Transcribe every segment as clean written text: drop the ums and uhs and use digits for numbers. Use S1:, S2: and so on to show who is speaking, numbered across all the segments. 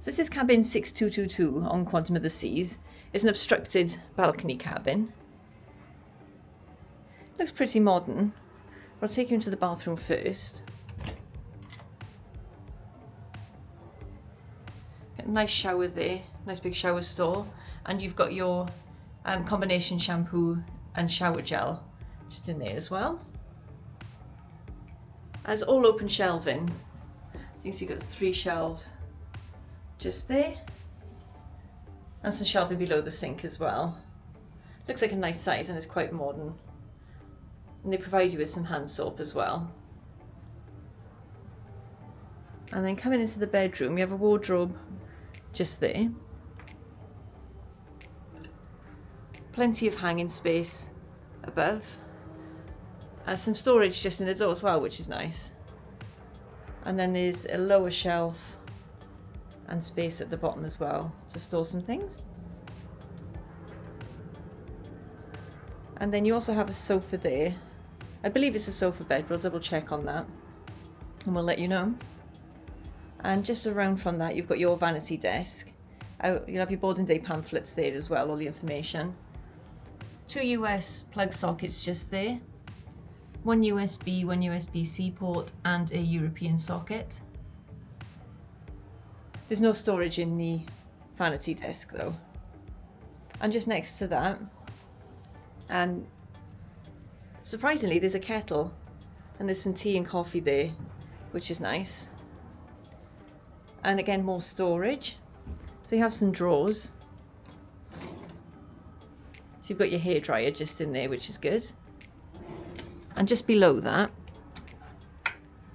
S1: So this is cabin 6222 on Quantum of the Seas. It's an obstructed balcony cabin. Looks pretty modern. I'll take you into the bathroom first. Got a nice shower there, nice big shower stall, and you've got your combination shampoo and shower gel just in there as well. As all open shelving, you can see you've got 3 shelves just there, and some shelving below the sink as well. Looks like a nice size and it's quite modern. And they provide you with some hand soap as well. And then coming into the bedroom, you have a wardrobe just there. Plenty of hanging space above. Some storage just in the door as well, which is nice. And then there's a lower shelf and space at the bottom as well to store some things. And then you also have a sofa there. I believe it's a sofa bed, but I'll double check on that and we'll let you know. And just around from that, you've got your vanity desk. You'll have your boarding day pamphlets there as well, all the information. 2 US plug sockets just there. 1 USB, 1 USB-C port, and a European socket. There's no storage in the vanity desk though. And just next to that, surprisingly, there's a kettle and there's some tea and coffee there, which is nice. And again, more storage. So you have some drawers. So you've got your hairdryer just in there, which is good. And just below that,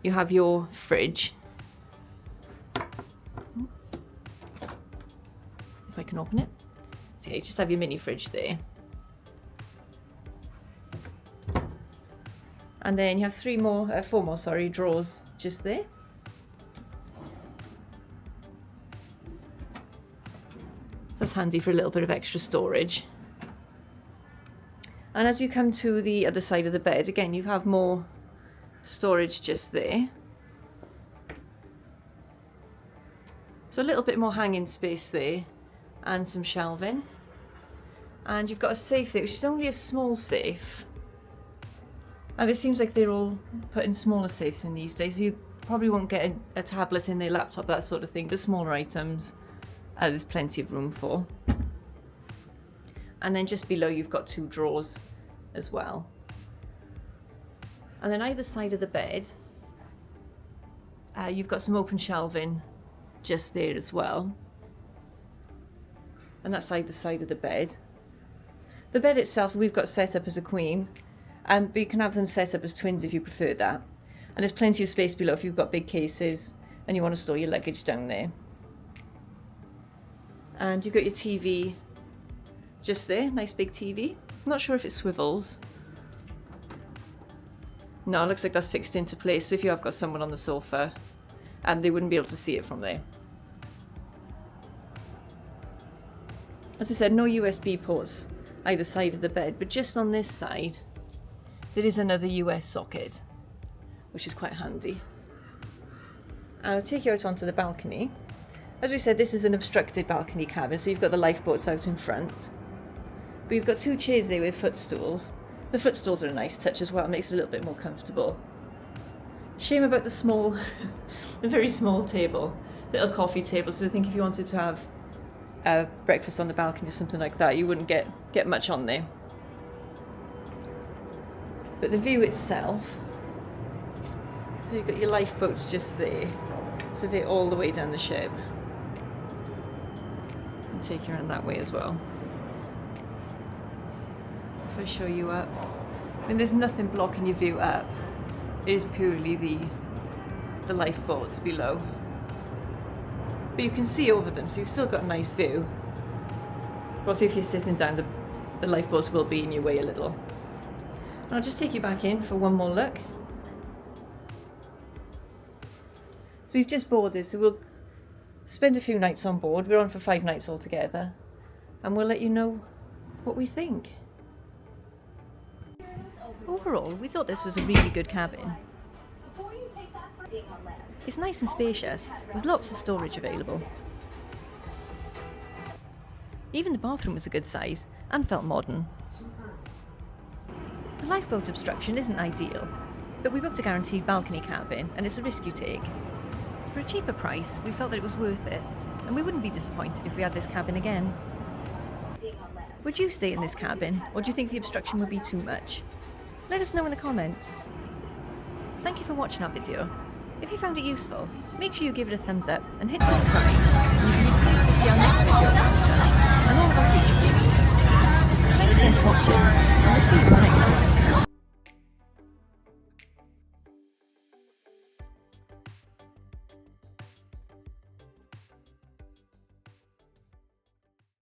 S1: you have your fridge. If I can open it. So yeah, you just have your mini fridge there. And then you have 4 more drawers just there. That's handy for a little bit of extra storage. And as you come to the other side of the bed, again, you have more storage just there. So a little bit more hanging space there and some shelving. And you've got a safe there, which is only a small safe. And it seems like they're all putting smaller safes in these days. You probably won't get a tablet in their laptop, that sort of thing, but smaller items, there's plenty of room for. And then just below you've got 2 drawers as well. And then either side of the bed, you've got some open shelving just there as well. And that's either side of the bed. The bed itself we've got set up as a queen, but you can have them set up as twins if you prefer that. And there's plenty of space below if you've got big cases and you want to store your luggage down there. And you've got your TV just there, nice big TV. I'm not sure if it swivels. No, it looks like that's fixed into place, so if you have got someone on the sofa, they wouldn't be able to see it from there. As I said, no USB ports either side of the bed, but just on this side, there is another US socket, which is quite handy. I'll take you out onto the balcony. As we said, this is an obstructed balcony cabin, so you've got the lifeboats out in front. But you've got 2 chairs there with footstools. The footstools are a nice touch as well, it makes it a little bit more comfortable. Shame about the the very small table, little coffee table, so I think if you wanted to have breakfast on the balcony or something like that, you wouldn't get much on there. But the view itself, so you've got your lifeboats just there, so they're all the way down the ship. And take you around that way as well. If I show you up, I mean there's nothing blocking your view up, it is purely the lifeboats below. But you can see over them, so you've still got a nice view. Also if you're sitting down, the lifeboats will be in your way a little. And I'll just take you back in for one more look. So we've just boarded, so we'll spend a few nights on board. We're on for 5 nights altogether, and we'll let you know what we think. Overall, we thought this was a really good cabin. It's nice and spacious, with lots of storage available. Even the bathroom was a good size and felt modern. The lifeboat obstruction isn't ideal, but we booked a guaranteed balcony cabin and it's a risk you take. For a cheaper price, we felt that it was worth it, and we wouldn't be disappointed if we had this cabin again. Would you stay in this cabin, or do you think the obstruction would be too much? Let us know in the comments. Thank you for watching our video. If you found it useful, make sure you give it a thumbs up and hit subscribe, and you can be pleased to see our next video and all of our